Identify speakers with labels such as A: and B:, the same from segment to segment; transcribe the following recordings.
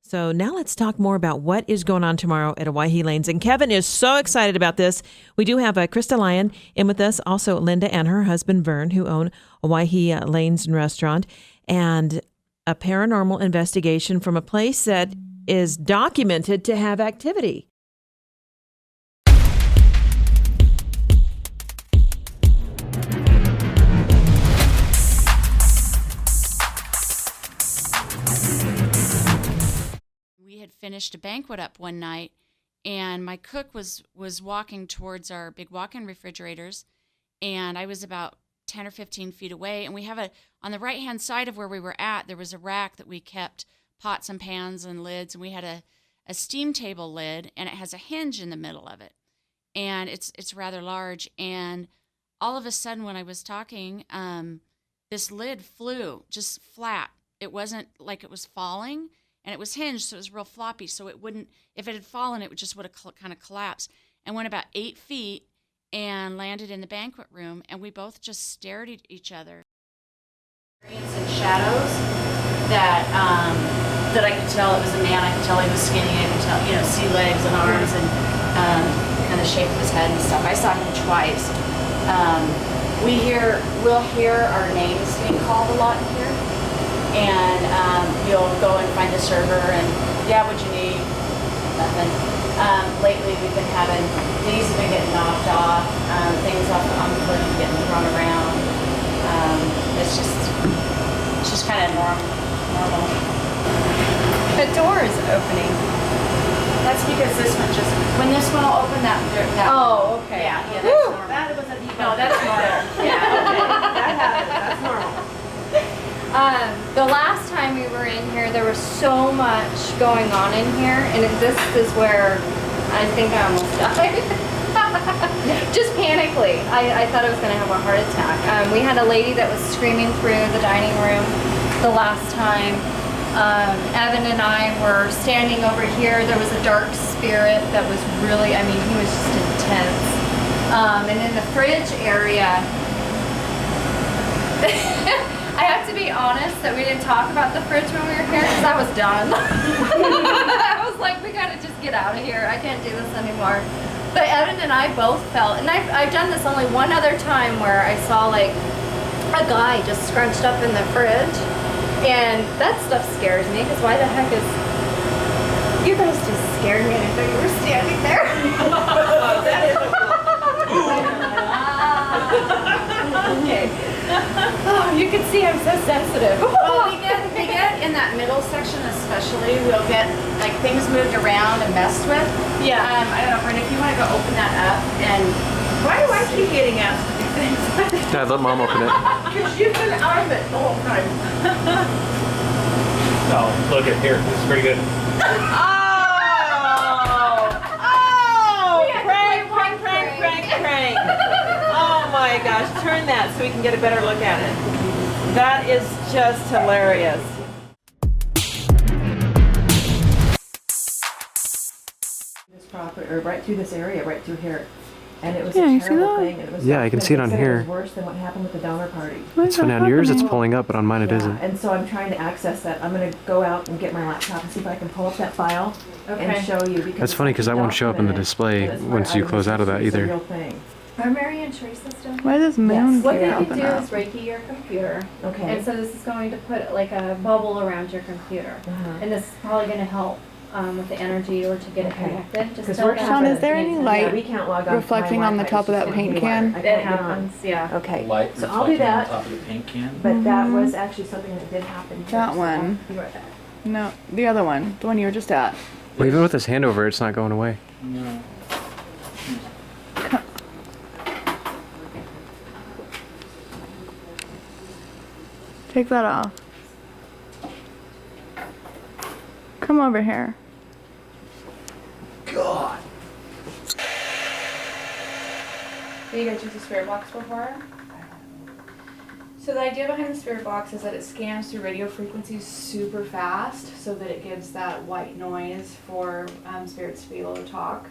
A: So now let's talk more about what is going on tomorrow at Owyhee Lanes. And Kevin is so excited about this. We do have Krista Lyon in with us, also Linda and her husband Vern, who own Owyhee Lanes and Restaurant, and a paranormal investigation from a place that is documented to have activity.
B: Finished a banquet up one night, and my cook was walking towards our big walk-in refrigerators, and I was about 10 or 15 feet away, and we have on the right-hand side of where we were at, there was a rack that we kept pots and pans and lids, and we had a steam table lid, and it has a hinge in the middle of it, and it's rather large, and all of a sudden when I was talking, this lid flew just flat. It wasn't like it was falling, and it was hinged, so it was real floppy, so it wouldn't, if it had fallen, it would have kind of collapsed, and went about 8 feet and landed in the banquet room, and we both just stared at each other. And shadows that I could tell it was a man. I could tell he was skinny. I could tell, see legs and arms and kind of shape of his head and stuff. I saw him twice. We'll hear our names being called a lot in here. And you'll go and find the server and, what'd you need? Nothing. Lately we've been having, things have been getting knocked off, things on the curtain getting thrown around. It's just kind of normal.
C: The door is opening.
B: That's because when this one will open, that
C: oh, okay.
B: Yeah, that's normal.
C: That was a deep
B: No, that's normal.
C: Yeah, okay. That happens. That's normal. The last time we were in here, there was so much going on in here, and this is where I think I almost died. Just panically. I thought I was going to have a heart attack. We had a lady that was screaming through the dining room the last time. Evan and I were standing over here. There was a dark spirit that was really, he was just intense. And in the fridge area, I have to be honest that we didn't talk about the fridge when we were here because I was done. I was like, we gotta just get out of here. I can't do this anymore. But Evan and I both felt, and I've done this only one other time where I saw like a guy just scrunched up in the fridge, and that stuff scares me because why the heck is, you guys just scared me and I thought you were standing there. That is okay. Oh, you can see I'm so sensitive.
B: Well, we get in that middle section especially, we'll get like things moved around and messed with.
C: Yeah.
B: I don't know, Brenda, if you want to go open that up and...
C: Why do I keep getting asked to do things?
D: Dad, let Mom open it.
C: Because you've been out of it the whole time.
E: Oh, look at here. This is pretty good.
A: Prank. Oh my gosh, turn that so we can get a better look at it. That is just hilarious.
F: This property, or right through this area, right through here. And it was
D: Yeah,
F: a terrible thing. And it was
D: Yeah, I can see it on here.
F: It was worse than what happened with the Donner Party.
D: It's funny, on yours it's pulling up, but on mine it isn't.
F: And so I'm trying to access that. I'm going to go out and get my laptop and see if I can pull up that file and show you. Because
D: That's funny because that won't show up in the display once you close out of that either.
F: It's a real thing.
C: Are Mary and Teresa still?
G: Why does moon
C: What
G: care
C: they
G: open
C: do
G: up?
C: is Reiki your computer.
F: Okay.
C: And so this is going to put like a bubble around your computer. And this is probably going to help with the energy or to get it connected. Just
F: we're
G: Sean, is there any light
F: we can't log on
G: reflecting on the top of that paint can?
C: It happens, yeah.
F: Okay.
E: Light
F: So I'll do
E: reflecting on
F: that.
E: top of the paint can.
F: But that was actually something that did happen. Here,
G: That
F: so
G: one.
F: I'll be right back.
G: No, the other one. The one you were just at.
D: Well, even with his hand over it, it's not going away.
E: No.
G: Take that off. Come over here.
E: God.
C: Have you guys used the spirit box before? So the idea behind the spirit box is that it scans through radio frequencies super fast so that it gives that white noise for spirits to be able to talk.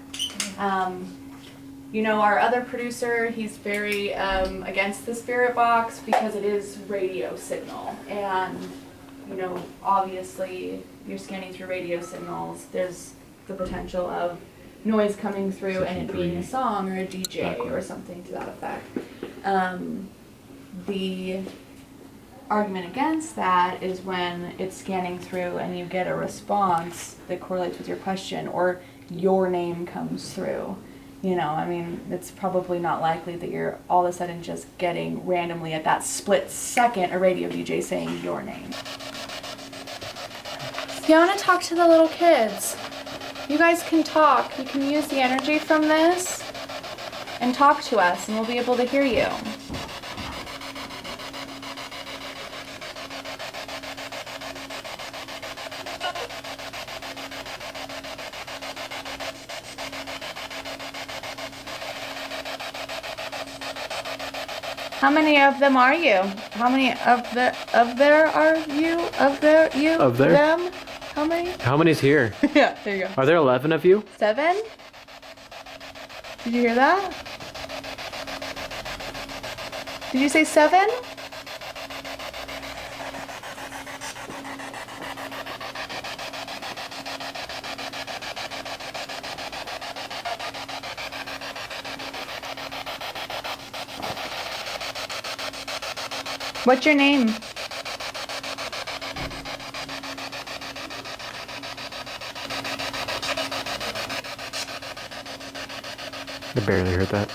C: Our other producer, he's very against the spirit box because it is radio signal, and obviously
G: you're scanning through radio signals, there's the potential of noise coming through and it being a song or a DJ or something to that effect. The argument against that is when it's scanning through and you get a response that correlates with your question or your name comes through. You know, I mean, it's probably not likely that you're all of a sudden just getting randomly at that split second a radio DJ saying your name. You want to talk to the little kids? You guys can talk. You can use the energy from this and talk to us and we'll be able to hear you. How many of them are you? How many of there are you? Of there you?
D: Of there?
G: Them? How many?
D: How many's here?
G: Yeah, there you go.
D: Are there 11 of you?
G: 7? Did you hear that? Did you say 7? What's your name?
D: I barely heard that.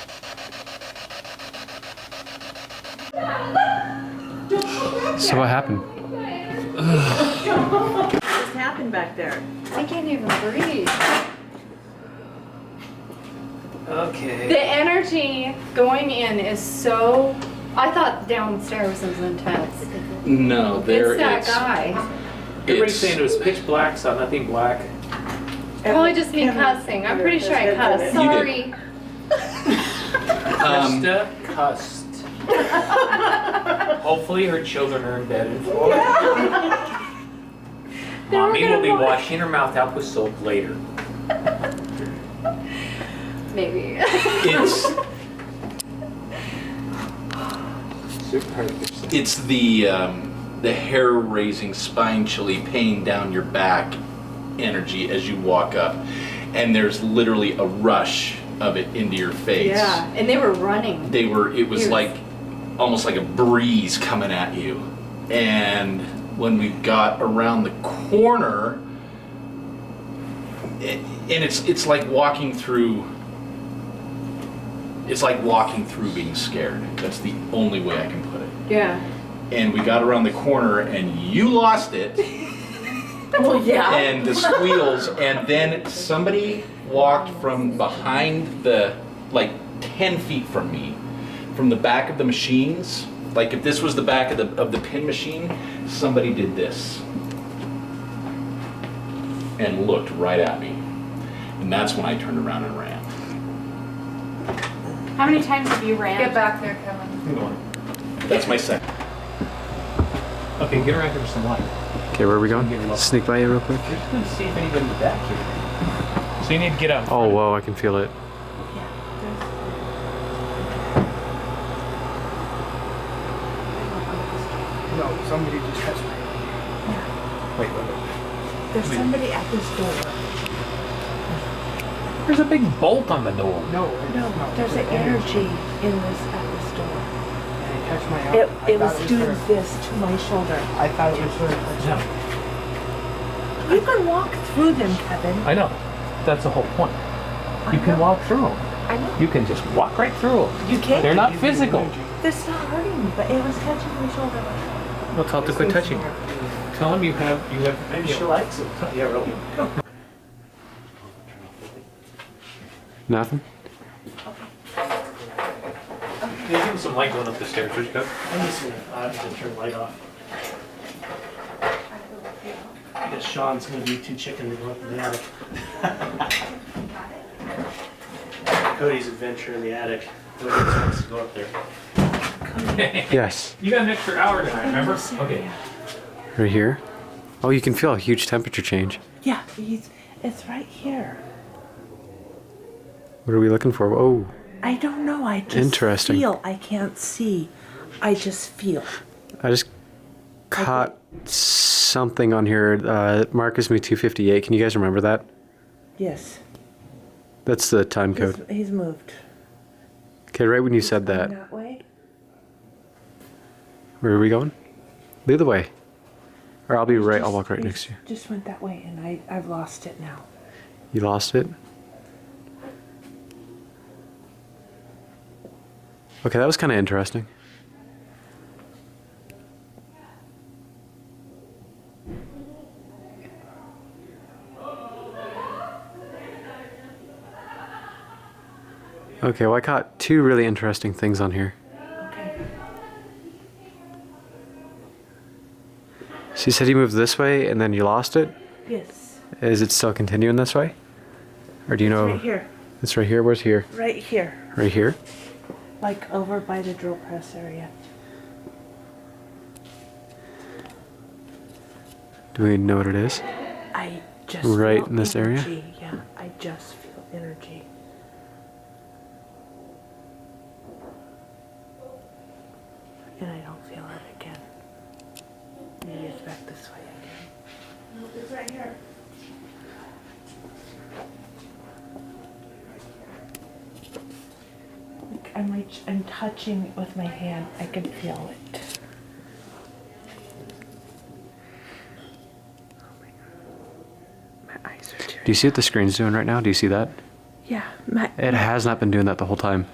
D: So what happened?
F: What just happened back there?
C: I can't even breathe.
E: Okay.
C: The energy going in is so. I thought downstairs was intense.
H: No, there
C: It's that
H: it's
C: guy.
E: Everybody's saying it was pitch black, so nothing black.
C: Probably just me cussing. I'm pretty sure I cussed. Sorry.
E: Krista cussed. Hopefully her children are in bed in Florida. Mommy will be washing her mouth out with soap later.
C: Maybe.
H: It's the hair-raising, spine-chilly, pain down your back energy as you walk up, and there's literally a rush of it into your face.
C: Yeah, and they were running.
H: It was like almost like a breeze coming at you. And when we got around the corner, and it's like walking through. It's like walking through being scared. That's the only way I can put it.
C: Yeah.
H: And we got around the corner, and you lost it.
C: Well, yeah.
H: And the squeals, and then somebody walked from behind like 10 feet from me, from the back of the machines. Like if this was the back of the pin machine, somebody did this and looked right at me. And that's when I turned around and ran.
B: How many times have you ran?
C: Get back there, Kevin.
E: Go on.
H: That's my second.
E: Okay, get around here for some light.
D: Okay, where are we going? Sneak by you real quick.
E: We're just going to see if anybody's back here. So you need to get up.
D: Oh, whoa, I can feel it.
E: No, somebody just touched me. Wait.
F: There's somebody at this door.
E: There's a big bolt on the door.
F: No, there's an energy in this at this door.
E: Touch my
F: It was doing this to my shoulder.
E: I thought it was her.
F: You can walk through them, Kevin.
E: I know. That's the whole point. You can walk through them.
F: I know.
E: You can just walk right through them.
F: You can't.
E: They're not physical.
F: This not hurting me, but it was touching my shoulder.
E: Well, tell them to quit touching. Tell them you have. Maybe she likes it. Yeah, really.
D: Nothing?
E: Yeah, give him some light going up the stairs. Would you go?
I: I'm just gonna turn the light off. I guess Sean's gonna be too chicken to go up in the attic. Cody's adventure in the attic. Nobody wants to go up there.
D: Yes.
E: You got an extra hour tonight, remember? Okay.
D: Right here? Oh, you can feel a huge temperature change.
F: Yeah, it's right here.
D: What are we looking for? Oh,
F: I don't know. I just
D: Interesting.
F: feel. I can't see. I just feel.
D: I just caught something on here. Mark gives me 2:58. Can you guys remember that?
I: Yes.
D: That's the time code.
I: He's moved.
D: Okay, right when you said that.
I: That way?
D: Where are we going? Lead the way. Or I'll be right. I'll walk right
I: He's
D: next to you.
I: just went that way, and I've lost it now.
D: You lost it? Okay, that was kind of interesting. Okay, well I caught two really interesting things on here.
I: Okay.
D: So you said you moved this way and then you lost it?
I: Yes.
D: Is it still continuing this way? Or do you know?
I: Right here.
D: It's right here? Where's here?
I: Right here.
D: Right here?
I: Like over by the drill press area.
D: Do we know what it is?
I: I just
D: Right
I: feel
D: in this area?
I: energy. Yeah, I just feel energy. And I don't feel it again. Maybe it's back this way again. No, it's right here. Like I'm touching it with my hand. I can feel it. Oh my god. My eyes are tearing.
D: Do you see what the screen's doing right now? Do you see that?
I: Yeah,
D: It has not been doing that the whole time.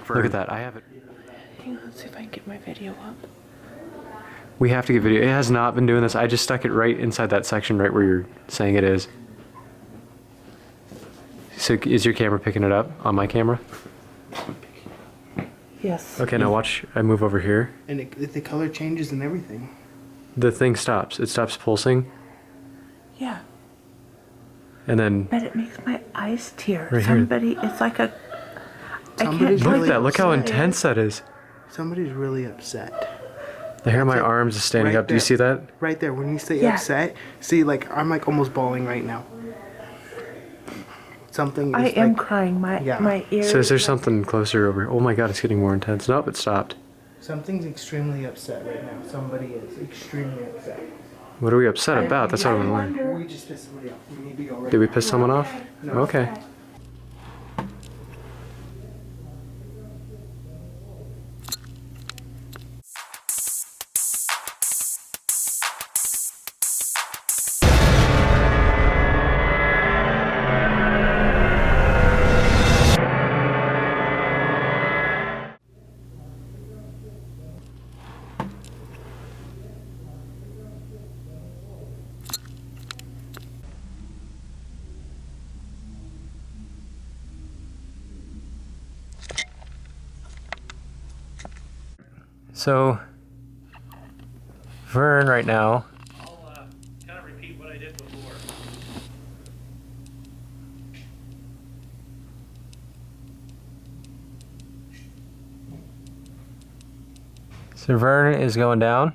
D: Look at that. I have it.
I: hang on, let's see if I can get my video up.
D: We have to get video. It has not been doing this. I just stuck it right inside that section right where you're saying it is. So is your camera picking it up on my camera?
I: Yes.
D: Okay, now watch. I move over here.
J: And the color changes and everything.
D: The thing stops. It stops pulsing.
I: Yeah,
D: And then
I: but it makes my eyes tear.
D: Right here.
I: Somebody, it's like a. I can't.
J: Somebody's
D: look at
J: really
D: that. Look how
J: upset.
D: intense that is.
J: Somebody's really upset.
D: The hair on my
J: That's it.
D: arms is standing
J: Right
D: up. Do you
J: there.
D: see that?
J: Right there, when you say
I: Yeah.
J: upset, see, like, I'm like almost bawling right now. Something
I: I
J: is
I: am
J: like,
I: crying. My
J: Yeah.
I: my ears.
D: So is there something closer over? Oh my god, it's getting more intense. Nope, it stopped.
J: something's extremely upset right now. Somebody is extremely upset.
D: What are we upset about? That's what I want to learn.
J: We just pissed somebody off. We need to go right
D: Did we
J: now.
D: piss someone off?
J: No.
D: Okay. So, Vern right now.
E: I'll kind of repeat what I did before.
D: So Vern is going down.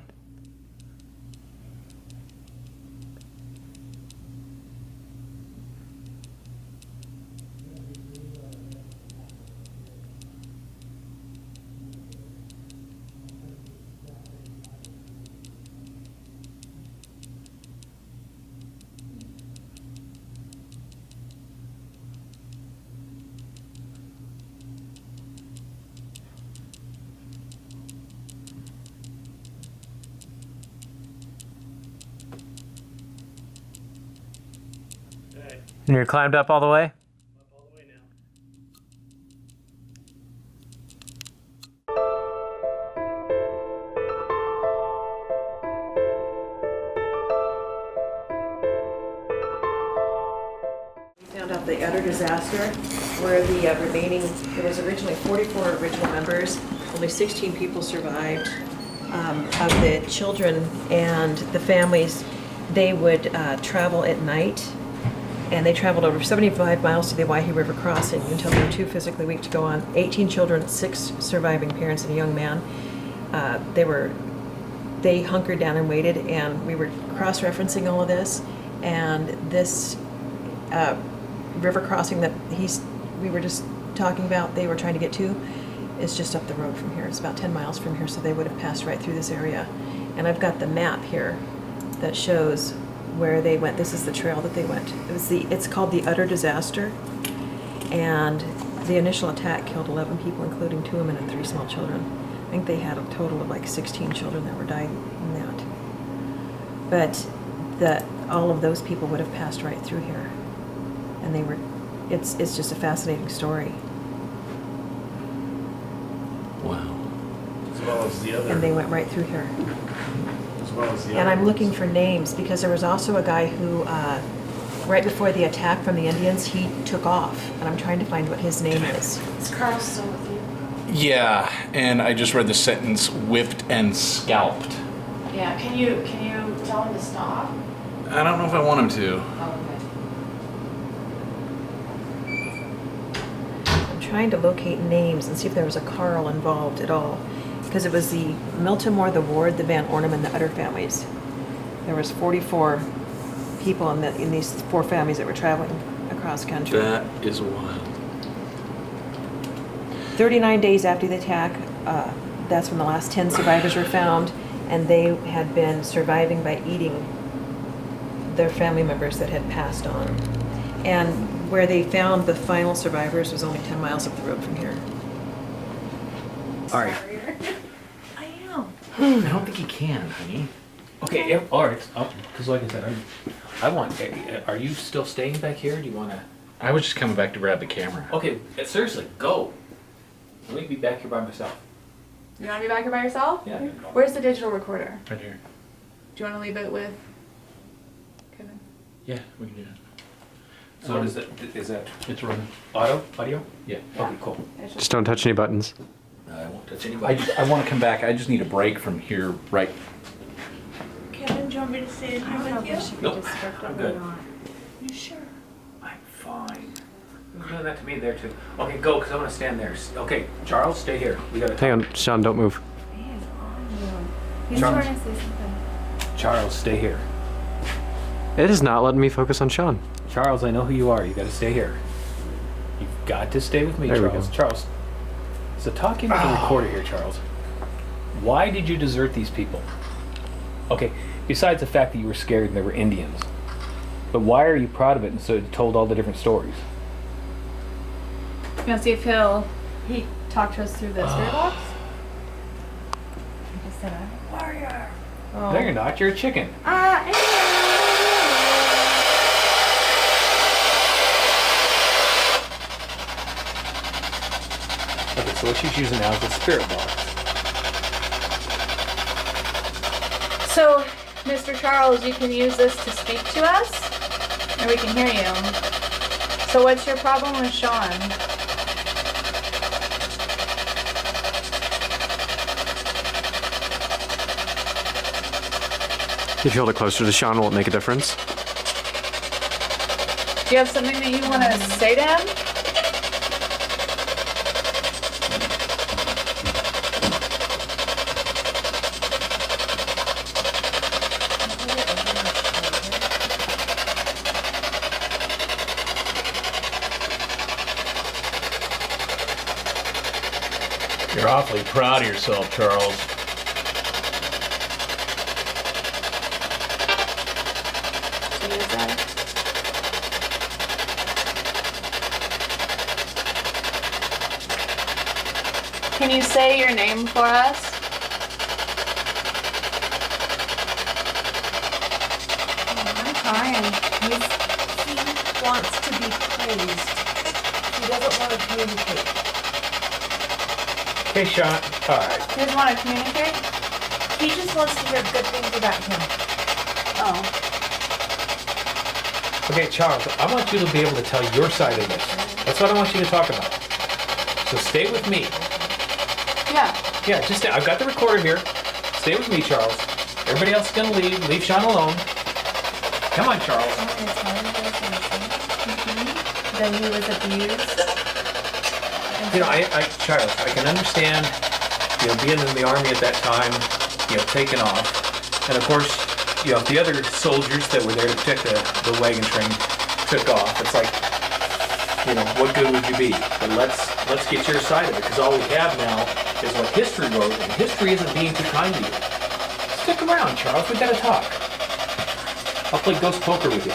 E: Okay,
D: And you're climbed up all the way?
E: up all the way now.
F: We found out the utter disaster where the remaining, there was originally 44 original members, only 16 people survived. Of the children and the families, they would travel at night, and they traveled over 75 miles to the Owyhee River crossing until they were too physically weak to go on. 18 children, 6 surviving parents, and a young man. They hunkered down and waited, and we were cross-referencing all of this, and this river crossing that we were just talking about, they were trying to get to, is just up the road from here. It's about 10 miles from here, so they would have passed right through this area. And I've got the map here that shows where they went. This is the trail that they went. It's called the Utter Disaster, and the initial attack killed 11 people, including 2 women and 3 small children. I think they had a total of like 16 children that were dying in that. But all of those people would have passed right through here, and they were. It's just a fascinating story.
H: Wow.
K: As well as the other.
F: And they went right through here.
K: As well as the
F: And
K: other
F: I'm
K: ones.
F: looking for names because there was also a guy who, right before the attack from the Indians, he took off, and I'm trying to find what his name is.
B: Is Carl still with you?
H: Yeah, and I just read the sentence whipped and scalped.
B: Yeah. Can you tell him to stop?
H: I don't know if I want him to.
B: Oh,
F: I'm trying to locate names and see if there was a Carl involved at all, because it was the Miltimore, the Ward, the Van Ornum, and the Utter families. There was 44 people in these 4 families that were traveling across country.
H: That is wild.
F: 39 days after the attack, that's when the last 10 survivors were found, and they had been surviving by eating their family members that had passed on. And where they found the final survivors was only 10 miles up the road from here.
E: All right.
I: I am.
E: I don't think you can, honey. Okay, yeah, all right. Because like I said, I want. Are you still staying back here? Do you want to?
H: I was just coming back to grab the camera.
E: Okay, seriously, go. Let me be back here by myself.
G: You want to be back here by yourself?
E: Yeah.
G: Where's the digital recorder?
H: Right here.
G: Do you want to leave it with Kevin?
H: Yeah, we can do that.
E: So what is that? Is that
H: It's running.
E: audio? Yeah. Okay, cool.
D: Just don't touch any buttons.
E: I won't touch anybody.
H: I want to come back. I just need a break from here, right?
I: Kevin, do you want me to stay in here with you?
E: Nope, I'm good.
I: You sure?
E: I'm fine. You're doing that to me there too. Okay, go, because I want to stand there. Okay, Charles, stay here. We gotta.
D: Hang on, Sean, don't move.
I: He is on you. He's
E: Charles.
I: trying to say something.
E: Charles, stay here.
D: It is not letting me focus on Sean.
E: Charles, I know who you are. You got to stay here. You've got to stay with me,
D: There we
E: Charles.
D: go.
E: Charles, so talking to the recorder here, Charles. Why did you desert these people? Okay, besides the fact that you were scared and they were Indians, but why are you proud of it and so told all the different stories?
G: You want to see if he talked to us through the spirit box?
I: He just said, I'm a warrior.
G: Oh.
E: No, you're not. You're a chicken. Okay, so what she's using now is the spirit box.
G: So, Mr. Charles, you can use this to speak to us, and we can hear you. So what's your problem with Sean?
D: If you hold it closer to Sean, will it make a difference?
G: Do you have something that you want to say to him?
E: You're awfully proud of yourself, Charles.
G: Can you say your name for us?
I: I'm trying. He wants to be praised. He doesn't want to communicate.
E: Okay, Sean. All right.
G: He doesn't want to communicate?
I: He just wants to hear good things about him.
G: Oh.
E: Okay, Charles, I want you to be able to tell your side of this. That's what I want you to talk about. So stay with me.
G: Yeah.
E: Yeah, just stay. I've got the recorder here. Stay with me, Charles. Everybody else is gonna leave. Leave Sean alone. Come on, Charles.
I: Then he was abused.
E: You know, Charles, I can understand, being in the army at that time, taking off. And of course, the other soldiers that were there to protect the wagon train took off. It's like, what good would you be? But let's get your side of it, because all we have now is what history wrote, and history isn't being too kind to you. Stick around, Charles. We gotta talk. I'll play ghost poker with you.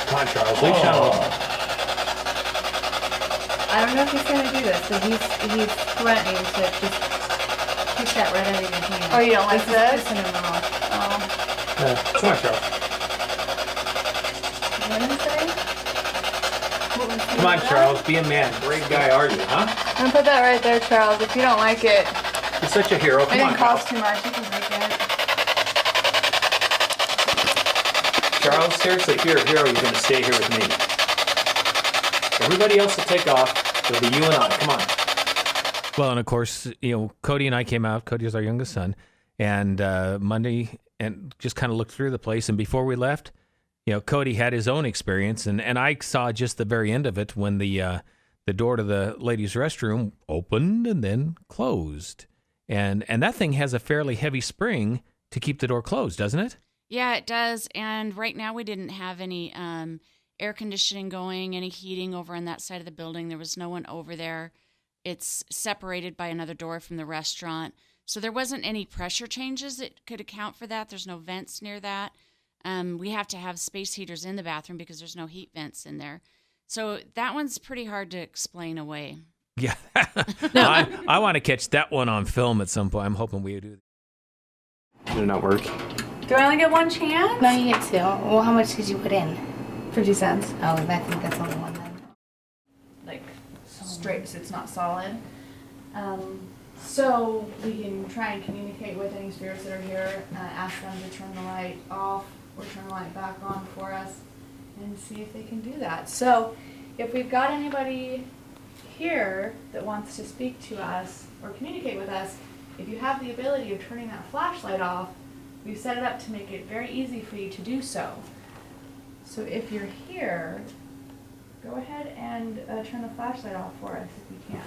E: Come on, Charles, leave Sean alone.
C: I don't know if he's gonna do this, but he's threatening to just kick that right out of your hand.
G: Oh, you don't like this?
C: Pissing him off.
E: Come on, Charles.
C: What did he say?
E: Come on, Charles, be a man. Brave guy are you, huh?
G: I'm gonna put that right there, Charles. If you don't like it,
E: You're such a hero.
G: it
E: Come on,
G: didn't cost too much. You can break it.
E: Charles, seriously, if you're a hero, you're going to stay here with me. Everybody else will take off. It'll be you and I. Come on.
L: Well, and of course, Kody and I came out. Kody is our youngest son, and Monday, and just kind of looked through the place. And before we left, Kody had his own experience, and I saw just the very end of it when the door to the ladies' restroom opened and then closed, and that thing has a fairly heavy spring to keep the door closed, doesn't it?
B: Yeah, it does. And right now we didn't have any air conditioning going, any heating over on that side of the building. There was no one over there. It's separated by another door from the restaurant. So there wasn't any pressure changes that could account for that. There's no vents near that. We have to have space heaters in the bathroom because there's no heat vents in there. So that one's pretty hard to explain away.
L: Yeah. I want to catch that one on film at some point. I'm hoping we do.
D: Did it not work?
G: Do I only get one chance?
M: No, you get two. Well, how much did you put in?
G: 50 cents.
M: Oh, I think that's only one then.
G: Like straight, so it's not solid. So we can try and communicate with any spirits that are here, ask them to turn the light off or turn the light back on for us, and see if they can do that. So if we've got anybody here that wants to speak to us or communicate with us, if you have the ability of turning that flashlight off, we've set it up to make it very easy for you to do so. So if you're here, go ahead and turn the flashlight off for us if you can.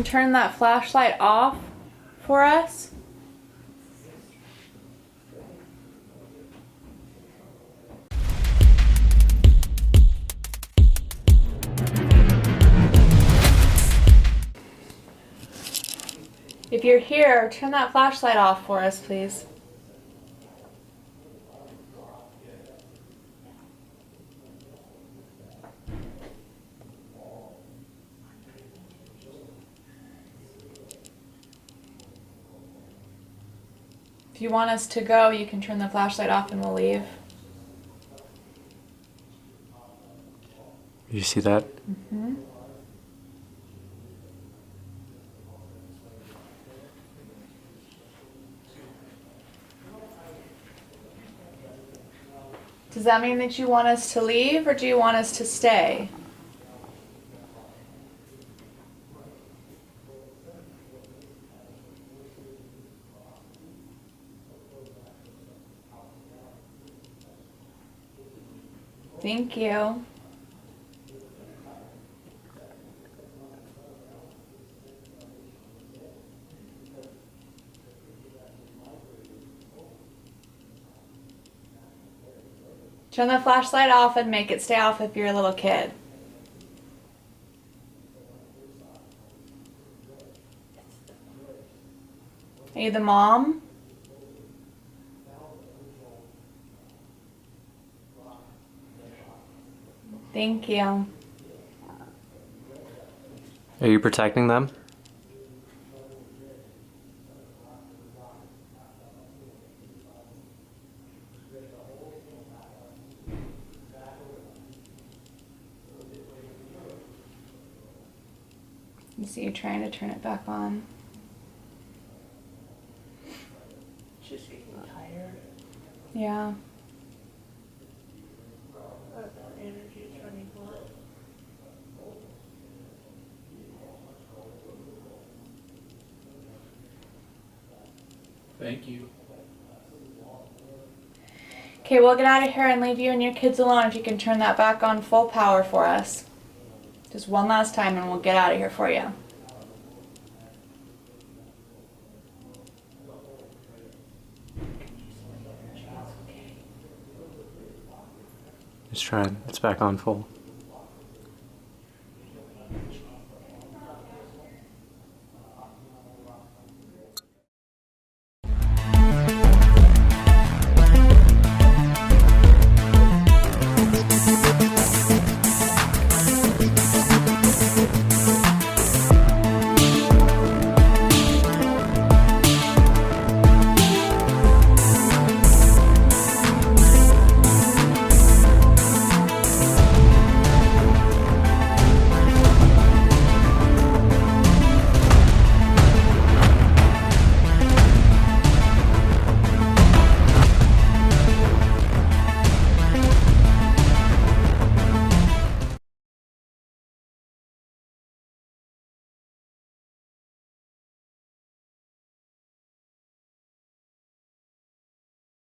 G: Turn that flashlight off for us. If you're here, turn that flashlight off for us, please. If you want us to go, you can turn the flashlight off and we'll leave.
D: You see that?
G: Mm-hmm. Does that mean that you want us to leave or do you want us to stay? Thank you. Turn the flashlight off and make it stay off if you're a little kid. Are you the mom? Thank you.
D: Are you protecting them?
G: You see you're trying to turn it back on.
I: She's getting tired.
G: Yeah.
I: Her energy is running low.
H: Thank you.
G: Okay, we'll get out of here and leave you and your kids alone if you can turn that back on full power for us. Just one last time and we'll get out of here for you.
D: Just trying. It's back on full.